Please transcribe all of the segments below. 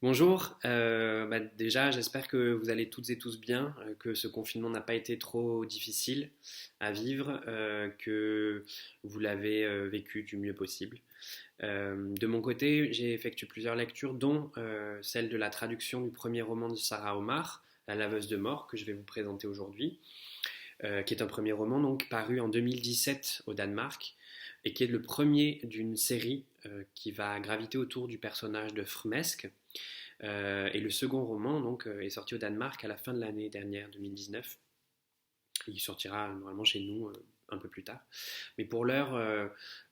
Bonjour, déjà j'espère que vous allez toutes et tous bien, que ce confinement n'a pas été trop difficile à vivre, que vous l'avez vécu du mieux possible. De mon côté, j'ai effectué plusieurs lectures, dont celle de la traduction du premier roman de Sarah Omar, La laveuse de mort, que je vais vous présenter aujourd'hui, qui est un premier roman donc paru en 2017 au Danemark et qui est le premier d'une série qui va graviter autour du personnage de Frmesk. Et le second roman donc, est sorti au Danemark à la fin de l'année dernière, 2019. Il sortira normalement chez nous un peu plus tard. Mais pour l'heure,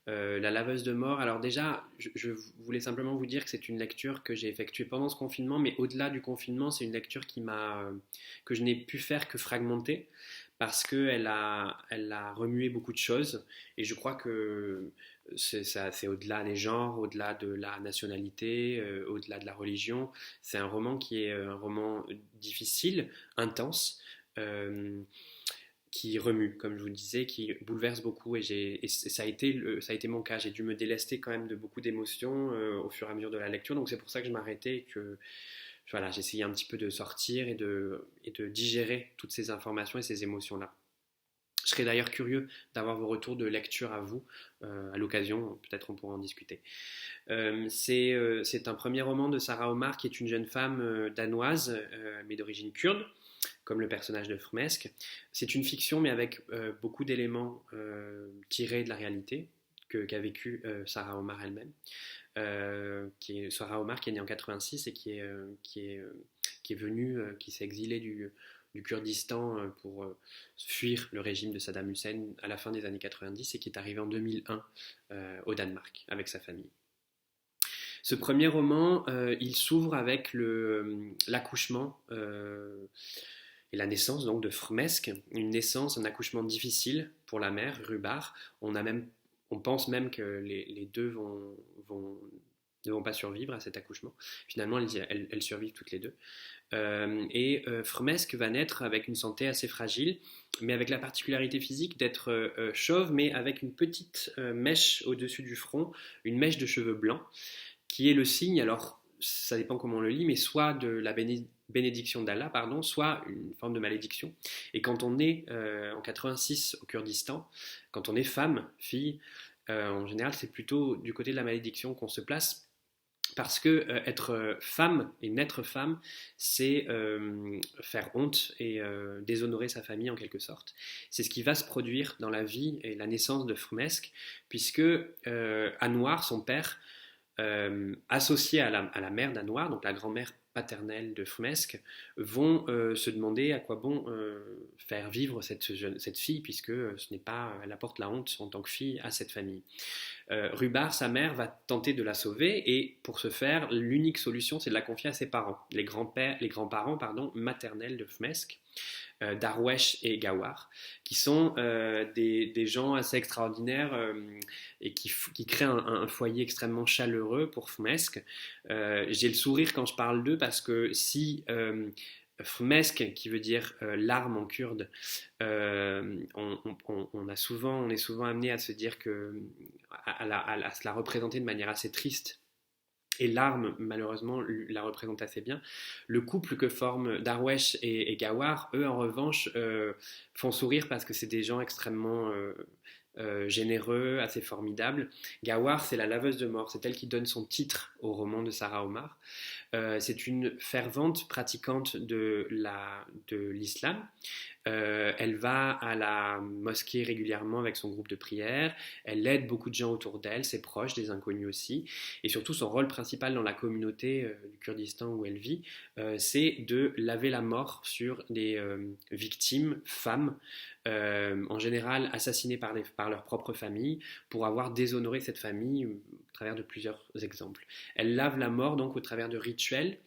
La laveuse de mort, alors déjà, je voulais simplement vous dire que c'est une lecture que j'ai effectuée pendant ce confinement, mais au-delà du confinement, c'est une lecture que je n'ai pu faire que fragmenter, parce qu'elle a remué beaucoup de choses, et je crois que c'est au-delà des genres, au-delà de la nationalité, au-delà de la religion. C'est un roman qui est un roman difficile, intense, euh, qui remue, comme je vous le disais, qui bouleverse beaucoup. Et ça a été mon cas. J'ai dû me délester quand même de beaucoup d'émotions au fur et à mesure de la lecture. Donc c'est pour ça que je m'arrêtais et que voilà, j'essayais un petit peu de sortir et de digérer toutes ces informations et ces émotions-là. Je serais d'ailleurs curieux d'avoir vos retours de lecture à vous, à l'occasion, peut-être on pourra en discuter. C'est un premier roman de Sarah Omar, qui est une jeune femme danoise, mais d'origine kurde, comme le personnage de Frmesk. C'est une fiction, mais avec beaucoup d'éléments tirés de la réalité qu'a vécu Sarah Omar elle-même. Sarah Omar, qui est née en 86 et qui est venue, qui s'est exilée du Kurdistan pour fuir le régime de Saddam Hussein à la fin des années 90 et qui est arrivée en 2001 au Danemark avec sa famille. Ce premier roman, il s'ouvre avec l'accouchement et la naissance donc de Frmesk, une naissance, un accouchement difficile pour la mère, Rubar. On pense même que les deux ne vont pas survivre à cet accouchement. Finalement, elles survivent toutes les deux. Frmesk va naître avec une santé assez fragile, mais avec la particularité physique d'être chauve, mais avec une petite mèche au-dessus du front, une mèche de cheveux blancs, qui est le signe, alors ça dépend comment on le lit, mais soit de la bénédiction d'Allah, pardon, soit une forme de malédiction. Et quand on est en 86 au Kurdistan, quand on est femme, fille, en général c'est plutôt du côté de la malédiction qu'on se place, parce que être femme et naître femme, c'est faire honte et déshonorer sa famille en quelque sorte. C'est ce qui va se produire dans la vie et la naissance de Frmesk, puisque Anouar, son père, associés à la mère d'Anouar, donc la grand-mère paternelle de Frmesk, vont se demander à quoi bon faire vivre cette fille, puisque elle apporte la honte en tant que fille à cette famille. Rubar, sa mère, va tenter de la sauver, et pour ce faire, l'unique solution, c'est de la confier à ses parents, les grands-parents maternels de Frmesk, Darwesh et Gawar, qui sont des gens assez extraordinaires et qui créent un foyer extrêmement chaleureux pour Frmesk. J'ai le sourire quand je parle d'eux, parce que si Frmesk, qui veut dire larme en kurde, on est souvent amené à se dire à se la représenter de manière assez triste, et l'arme, malheureusement, la représente assez bien. Le couple que forment Darwesh et Gawar, eux, en revanche, font sourire, parce que c'est des gens extrêmement généreux, assez formidables. Gawar, c'est la laveuse de mort, c'est elle qui donne son titre au roman de Sarah Omar. C'est une fervente pratiquante de l'islam. Elle va à la mosquée régulièrement avec son groupe de prière, elle aide beaucoup de gens autour d'elle, ses proches, des inconnus aussi, et surtout son rôle principal dans la communauté du Kurdistan où elle vit, c'est de laver la mort sur des victimes, femmes, en général assassinées par leur propre famille, pour avoir déshonoré cette famille au travers de plusieurs exemples. Elle lave la mort donc au travers de rituels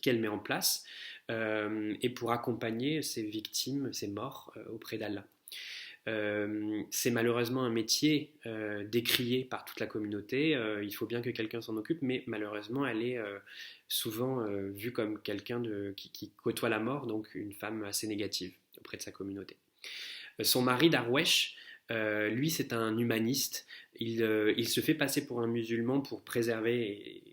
qu'elle met en place, et pour accompagner ces victimes, ces morts, auprès d'Allah. C'est malheureusement un métier décrié par toute la communauté. Il faut bien que quelqu'un s'en occupe, mais malheureusement, elle est souvent vue comme quelqu'un qui côtoie la mort, donc une femme assez négative auprès de sa communauté. Son mari, Darwesh, lui, c'est un humaniste. Il se fait passer pour un musulman pour préserver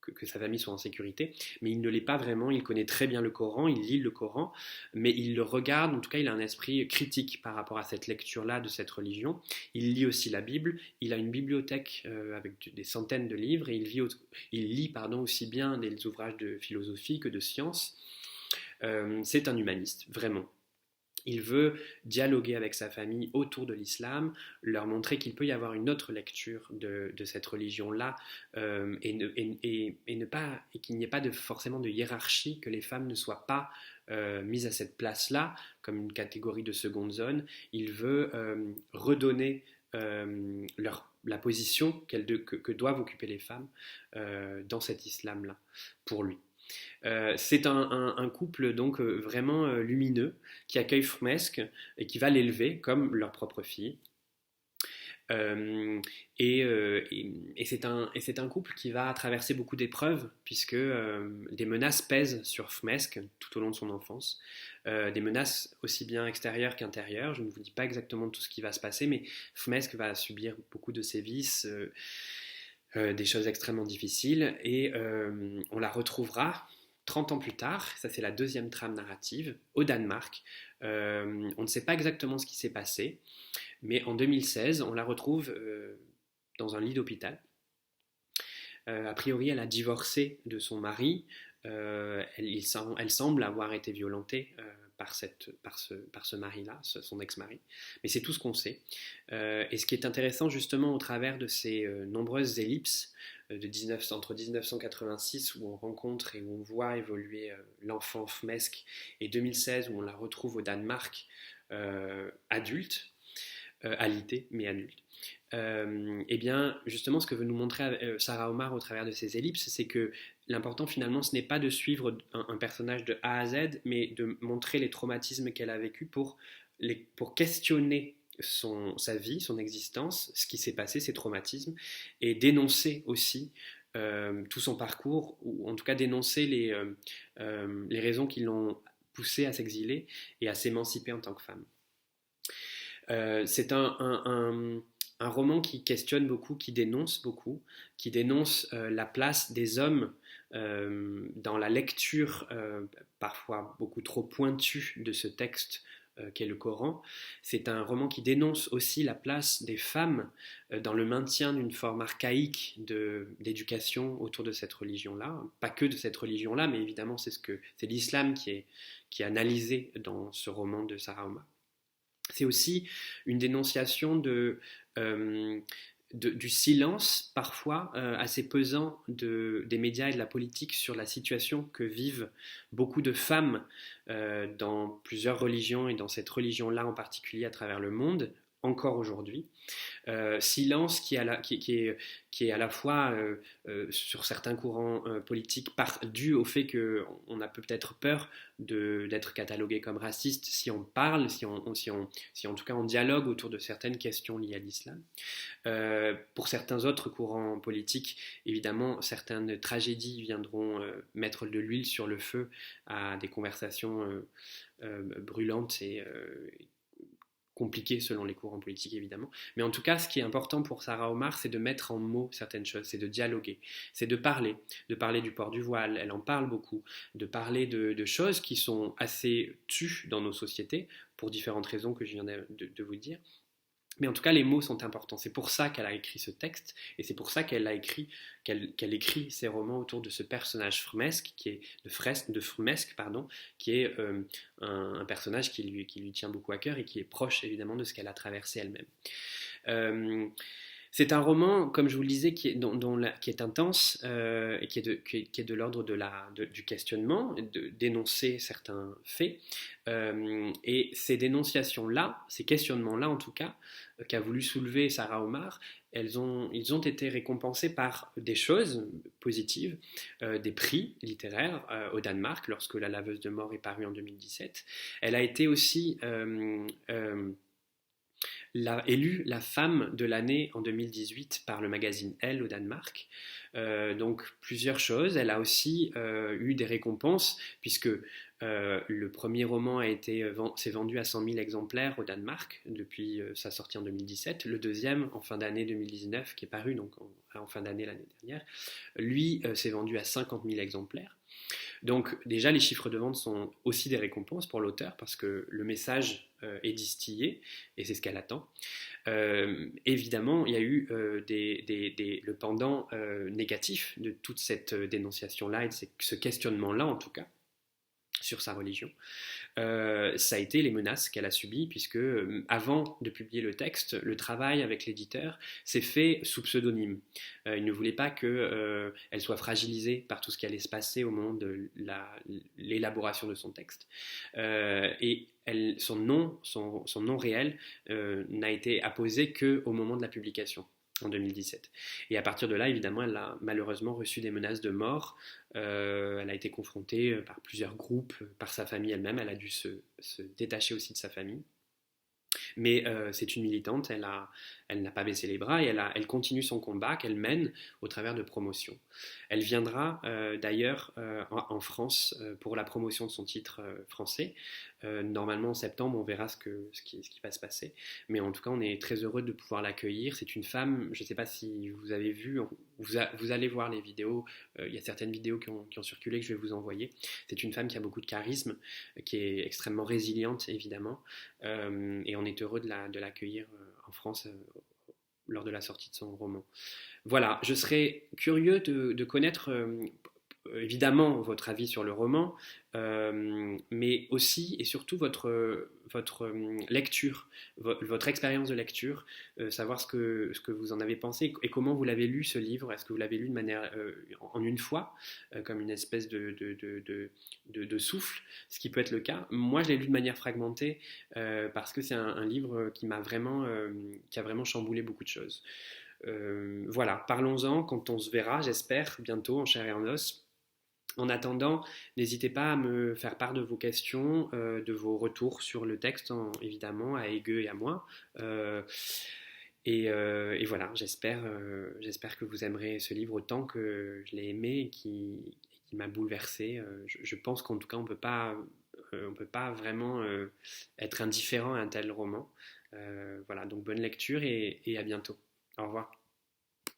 que que sa famille soit en sécurité, mais il ne l'est pas vraiment. Il connaît très bien le Coran, il lit le Coran, mais il le regarde, en tout cas il a un esprit critique par rapport à cette lecture-là de cette religion. Il lit aussi la Bible, il a une bibliothèque avec des centaines de livres, et il lit aussi bien des ouvrages de philosophie que de sciences. C'est un humaniste, vraiment. Il veut dialoguer avec sa famille autour de l'islam, leur montrer qu'il peut y avoir une autre lecture de cette religion-là et qu'il n'y ait pas forcément de hiérarchie, que les femmes ne soient pas mises à cette place-là comme une catégorie de seconde zone. Il veut redonner la position que doivent occuper les femmes dans cet islam-là, pour lui. C'est un couple donc vraiment lumineux qui accueille Frmesk et qui va l'élever comme leur propre fille. Et c'est un couple qui va traverser beaucoup d'épreuves puisque des menaces pèsent sur Frmesk tout au long de son enfance, des menaces aussi bien extérieures qu'intérieures. Je ne vous dis pas exactement tout ce qui va se passer, mais Frmesk va subir beaucoup de sévices, des choses extrêmement difficiles, et on la retrouvera 30 ans plus tard, ça c'est la deuxième trame narrative, au Danemark. On ne sait pas exactement ce qui s'est passé, mais en 2016, on la retrouve dans un lit d'hôpital. A priori, elle a divorcé de son mari. Elle semble avoir été violentée par ce mari-là, son ex-mari. Mais c'est tout ce qu'on sait. Et ce qui est intéressant justement au travers de ces nombreuses ellipses entre 1986 où on rencontre et où on voit évoluer l'enfant Frmesk et 2016 où on la retrouve au Danemark adulte, alité mais adulte. Et bien justement ce que veut nous montrer Sarah Omar au travers de ces ellipses, c'est que l'important finalement ce n'est pas de suivre un personnage de A à Z, mais de montrer les traumatismes qu'elle a vécu pour questionner sa vie, son existence, ce qui s'est passé, ses traumatismes, et dénoncer aussi tout son parcours, ou en tout cas dénoncer les raisons qui l'ont poussée à s'exiler et à s'émanciper en tant que femme. C'est un roman qui questionne beaucoup, qui dénonce la place des hommes dans la lecture parfois beaucoup trop pointue de ce texte qu'est le Coran. C'est un roman qui dénonce aussi la place des femmes dans le maintien d'une forme archaïque d'éducation autour de cette religion-là. Pas que de cette religion-là, mais évidemment c'est l'islam qui est analysé dans ce roman de Sarah Omar. C'est aussi une dénonciation du silence parfois assez pesant des médias et de la politique sur la situation que vivent beaucoup de femmes dans plusieurs religions et dans cette religion-là en particulier à travers le monde, encore aujourd'hui. Silence qui est à la fois sur certains courants politiques dû au fait qu'on a peut-être peur d'être catalogué comme raciste si on parle, si en tout cas on dialogue autour de certaines questions liées à l'islam. Pour certains autres courants politiques, évidemment, certaines tragédies viendront mettre de l'huile sur le feu à des conversations brûlantes et compliqué selon les courants politiques évidemment, mais en tout cas ce qui est important pour Sarah Omar, c'est de mettre en mots certaines choses, c'est de dialoguer, c'est de parler du port du voile, elle en parle beaucoup, de parler de choses qui sont assez tues dans nos sociétés pour différentes raisons que je viens de vous dire. Mais en tout cas, les mots sont importants. C'est pour ça qu'elle a écrit ce texte, et c'est pour ça qu'elle écrit ses romans autour de ce personnage Frmesk, de Frmesk, qui est un personnage qui lui tient beaucoup à cœur et qui est proche évidemment de ce qu'elle a traversé elle-même. C'est un roman, comme je vous le disais, qui est intense et qui est de l'ordre du questionnement, de dénoncer certains faits. Et ces dénonciations-là, ces questionnements-là en tout cas, qu'a voulu soulever Sarah Omar, ils ont été récompensés par des choses positives, des prix littéraires au Danemark, lorsque La laveuse de mort est parue en 2017. Elle a été aussi élue la femme de l'année en 2018 par le magazine Elle au Danemark. Donc plusieurs choses. Elle a aussi eu des récompenses puisque le premier roman s'est vendu à 100 000 exemplaires au Danemark depuis sa sortie en 2017. Le deuxième, en fin d'année 2019, qui est paru donc en fin d'année l'année dernière, lui s'est vendu à 50 000 exemplaires. Donc déjà, les chiffres de vente sont aussi des récompenses pour l'auteur parce que le message est distillé et c'est ce qu'elle attend. Évidemment, il y a eu le pendant négatif de toute cette dénonciation-là et de ce questionnement-là en tout cas sur sa religion. Ça a été les menaces qu'elle a subies, puisque avant de publier le texte, le travail avec l'éditeur s'est fait sous pseudonyme. Il ne voulait pas qu'elle soit fragilisée par tout ce qui allait se passer au moment de l'élaboration de son texte. Et son nom réel n'a été apposé qu'au moment de la publication en 2017. Et à partir de là, évidemment, elle a malheureusement reçu des menaces de mort. Elle a été confrontée par plusieurs groupes, par sa famille elle-même. Elle a dû se détacher aussi de sa famille. Mais c'est une militante, elle n'a pas baissé les bras et elle continue son combat qu'elle mène au travers de promotions. Elle viendra d'ailleurs en France pour la promotion de son titre français. Normalement en septembre, on verra ce qui va se passer. Mais en tout cas, on est très heureux de pouvoir l'accueillir. C'est une femme, je ne sais pas si vous avez vu, vous allez voir les vidéos, il y a certaines vidéos qui ont circulé que je vais vous envoyer. C'est une femme qui a beaucoup de charisme, qui est extrêmement résiliente évidemment, et on est heureux de l'accueillir en France lors de la sortie de son roman. Voilà, je serais curieux de connaître évidemment votre avis sur le roman, mais aussi et surtout votre lecture, votre expérience de lecture, savoir ce que vous en avez pensé et comment vous l'avez lu ce livre. Est-ce que vous l'avez lu de manière en une fois, comme une espèce de souffle, ce qui peut être le cas. Moi, je l'ai lu de manière fragmentée parce que c'est un livre qui a vraiment chamboulé beaucoup de choses. Voilà, parlons-en quand on se verra, j'espère, bientôt en chair et en os. En attendant, n'hésitez pas à me faire part de vos questions, de vos retours sur le texte, évidemment, à Egueux et à moi. Et voilà, j'espère que vous aimerez ce livre autant que je l'ai aimé et qui m'a bouleversé. Je pense qu'en tout cas, on peut pas vraiment être indifférent à un tel roman. Voilà, donc bonne lecture et à bientôt. Au revoir.